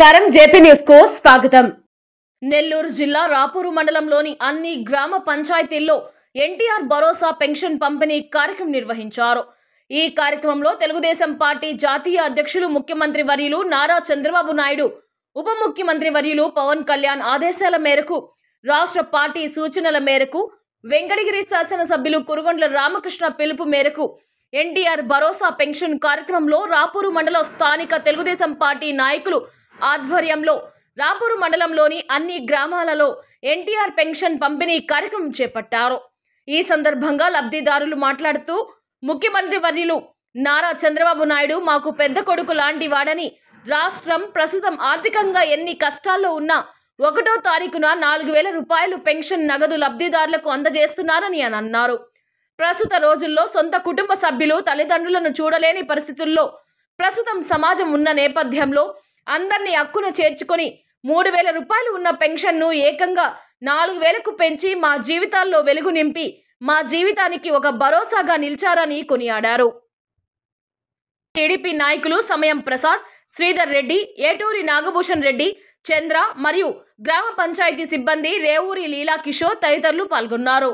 నమస్కారం JP news కు స్వాగతం। నెల్లూరు జిల్లా రాపూరు మండలంలోని అన్ని గ్రామ పంచాయతీల్లో ఎన్టీఆర్ భరోసా పెన్షన్ పంపిణీ కార్యక్రమం నిర్వహించారు। ఈ కార్యక్రమంలో తెలుగుదేశం పార్టీ జాతీయ అధ్యక్షులు ముఖ్యమంత్రి వర్యులు నారా చంద్రబాబు నాయుడు, ఉప ముఖ్యమంత్రి వర్యులు పవన్ కళ్యాణ్ ఆదేశాల మేరకు, రాష్ట్ర పార్టీ సూచనల మేరకు, వెంకటగిరి శాసనసభ్యులు కురుగొండ్ల రామకృష్ణ పిలుపు మేరకు ఎన్టీఆర్ భరోసా పెన్షన్ కార్యక్రమంలో రాపూరు మండల స్థానిక తెలుగుదేశం పార్టీ నాయకులు ఆధ్వర్యంలో రాపూరు మండలంలోని అన్ని గ్రామాలలో ఎన్టీఆర్ పెన్షన్ పంపిణీ కార్యక్రమం చేపట్టారు। ఈ సందర్భంగా లబ్ధిదారులు మాట్లాడుతూ, ముఖ్యమంత్రి వర్యులు నారా చంద్రబాబు నాయుడు మాకు పెద్ద కొడుకు లాంటి వాడని, రాష్ట్రం ప్రస్తుతం ఆర్థికంగా ఎన్ని కష్టాల్లో ఉన్నా 1వ తారీఖున 4000 రూపాయలు పెన్షన్ నగదు లబ్ధిదారులకు అందజేస్తున్నారని అన్నారు। ప్రస్తుత రోజుల్లో సొంత కుటుంబ సభ్యులు తల్లిదండ్రులను చూడలేని పరిస్థితుల్లో ప్రస్తుతం సమాజం ఉన్న నేపథ్యంలో అందరినీ హక్కున చేర్చుకొని 3000 రూపాయలు ఉన్న పెన్షన్ను ఏకంగా 4000కు పెంచి మా జీవితాల్లో వెలుగు నింపి మా జీవితానికి ఒక భరోసాగా నిలిచారని కొనియాడారు। టీడీపీ నాయకులు సమయం ప్రసాద్, శ్రీధర్ రెడ్డి, ఏటూరి నాగభూషణ్ రెడ్డి, చంద్ర మరియు గ్రామ పంచాయతీ సిబ్బంది రేవూరి లీలా కిషోర్ తదితరులు పాల్గొన్నారు।